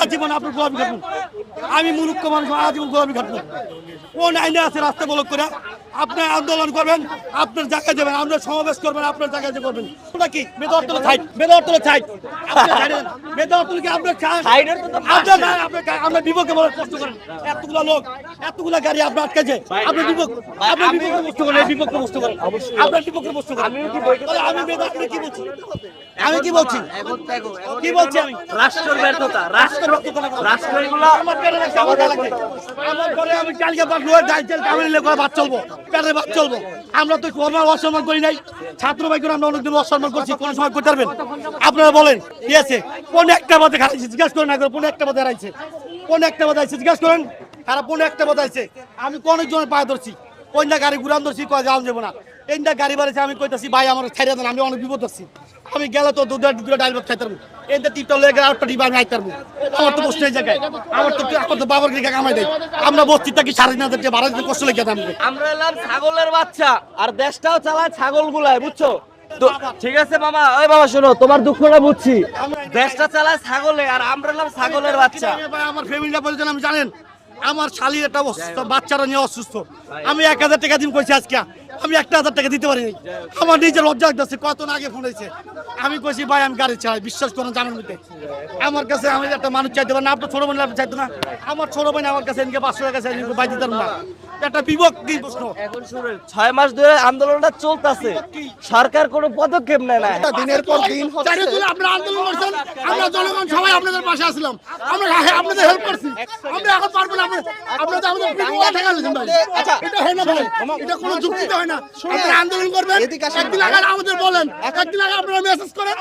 আজীবন আপনার গোলামি খাটবো। আমি মূর্খ মানুষ, আজীবন গোলামি খাটবো। কোন আইনে আছে রাস্তা ব্লক করে? আপনি আন্দোলন করবেন, আপনার জায়গায় যাবেন, আমরা সমাবেশ করবেন, আপনার জায়গায় করবেন নাকি? মেদারতলা সাইড, মেদারতলা সাইড, মেদারতলাকে আপনার আমরা বিপক্ষে বলার কষ্ট করেন। এতগুলা লোক, এতগুলা গাড়ি আপনার আটকেছে, আপনার বিপক্ষে কষ্ট করেন, বিপক্ষে কষ্ট করেন, আপনার বিপক্ষে কষ্ট করেন। আমি মেদারতলা কি বলছি? আমি কি বলছি? কি বলছি আমি? রাষ্ট্রের ব্যর্থতা, রাষ্ট্রগুলো আমার ঘরে আমি কালকে বাদ চলবো, পেটের বাদ চলবো। আমরা তো ফর্মাল অসম্মান করি নাই, ছাত্র ভাই করে আমরা অনেকদিন অসম্মান করছি, কোন সময় করতে পারবেন? আপনারা বলেন কি আছে? কোন একটা বাদে খারাইছে জিজ্ঞাসা করেন, না কোন একটা বাদে হারাইছে, কোন একটা বাদে আছে জিজ্ঞাসা করেন, খারাপ কোন একটা বাদে আছে? আমি অনেকজনের পায়ে ধরছি, কোনটা গাড়ি ঘুরান ধরছি, কয় যাওয়া যাবো না, এইটা গাড়ি বাড়িছে। আমি কইতাছি ভাই আমার ছাইড়া দেন, আমি অনেক বিপদ আছি, আমি গেলে তো দুটো ডাইল ভাত খাইতে পারবো, এইটা টিপটা লেগে আটটা ডিবা আমি আইতে পারবো। আমার তো বসতে এই জায়গায়, আমার তো বাবার দিকে কামাই দেয়। আমরা বস্তি থাকি 3,500 টাকা ভাড়া দিতে কষ্ট লেগে আমাকে। আমরা এলাম ছাগলের বাচ্চা, আর দেশটাও চালায় ছাগল গুলায়, বুঝছো তো? ঠিক আছে মামা, ওই বাবা শোনো, তোমার দুঃখটা বুঝছি, দেশটা চালায় ছাগলে, আর আমরা এলাম ছাগলের বাচ্চা। আমার ফ্যামিলিটা বলছেন, আমি জানেন আমার শালির একটা বাচ্চারা নিয়ে অসুস্থ, আমি 1,000 টাকা দিন কইছি, আজকে আমি 1,000 টাকা দিতে পারিনি। আমার নিজের লজ্জা লাগতেছে, কত আগে ফোন হয়েছে, আমি কইছি ভাই আমি গাড়ি চালাই, বিশ্বাস করেন জানেন মধ্যে আমার কাছে আমি একটা মানুষ চাইতে পারি না, আপনার ছোট বোন চাইতো না, আমার ছোট বোন আমার কাছে এনকে 500 টাকা চাই, বাই দিতাম না। একটা বিভক্তি প্রশ্ন। এখন শুনুন, 6 মাস ধরে আন্দোলনটা চলতেছে, সরকার কোনো পদক্ষেপ নেয় না। দিনের পর দিন আপনারা আন্দোলন করছেন, আমরা জনগণ সবাই আপনাদের পাশে আসলাম, আমরা আপনাদের হেল্প করছি, আমরা এখন পারবো না, আপনাদের আমাদের বিপদ টাকা দিয়েছেন ভাই। আচ্ছা এটা হয় না ভাই, এটা কোনো যুক্তিতে হয় না। আপনারা আন্দোলন করবেন, একদিন আগে আমাদের বলেন, একদিন আগে আপনারা মেসেজ করেন,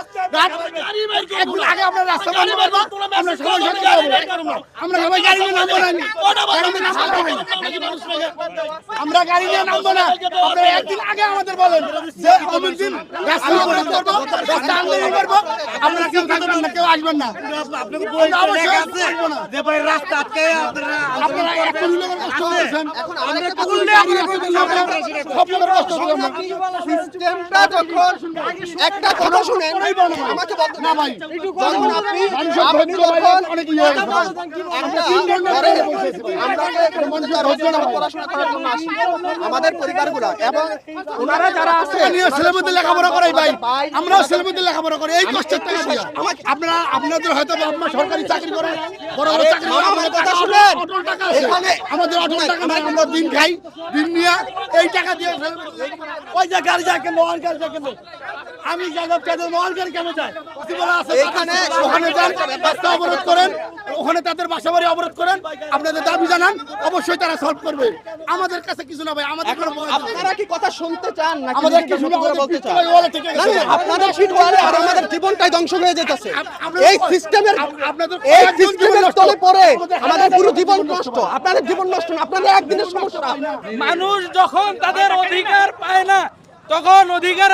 একদিন আগে আপনারা রাস্তা বানিয়ে পারবো, আমরা সবাই সাথে যাবো, আমরা সবাই গাড়ি নিয়ে নামবো না, আমরা গাড়ি নিয়ে নামবো না। আপনারা একদিন আগে আমাদের বলেন যে অমুক দিন রাস্তা অবরোধ করবো, রাস্তা আন্দোলন করবো, আমরা কেউ থাকবেন না, কেউ আসবেন না, রাস্তা আটকে আপনারা এখন কষ্ট করছেন। এখন আমরা সিস্টেমটা যখন একটা কথা শুনেন, আমাকে বলতে না ভাই, যখন আপনি পড়াশোনা করার জন্য আসি, আমাদের পরিবারগুলো এবং ওনারা যারা আছে ছেলেমেয়েদের লেখাপড়া করাই ভাই, আমরাও ছেলেমেয়েদের লেখাপড়া করি এই কষ্টের টাকা দিয়ে। আপনারা আপনাদের হয়তো আপনার সরকারি চাকরি করেন, বড় বড় চাকরি করেন, আমার কথা শুনেন, অটল টাকা আছে, আমাদের অটল টাকা নাই, আমরা দিন খাই, দিন নিয়ে এই টাকা দিয়ে ওই যে গাড়ি যায় কেন, মহান গাড়ি যায় কেন, আমি যাদব চাঁদের মহান গাড়ি কেন যায়? এখানে ওখানে যান, রাস্তা অবরোধ করেন, ওখানে তাদের বাসা বাড়ি অবরোধ করেন, আপনাদের দাবি জানান, অবশ্যই তারা সলভ করবে। আমাদের কাছে কিছু না ভাই, আমাদের আপনারা কি কথা শুনতে চান নাকি আমাদের কিছু বলতে চান? ঠিক না, আছে, আপনাদের ফিট ওয়ালে আর আমাদের জীবনটাই ধ্বংস হয়ে যেতেছে। এই সিস্টেমের আপনাদের তলে পড়ে আমাদের পুরো জীবন নষ্ট। আপনাদের জীবন নষ্ট না, আপনাদের একদিনের সমস্যা। মানুষ যখন তাদের অধিকার পায় না, তখন অধিকার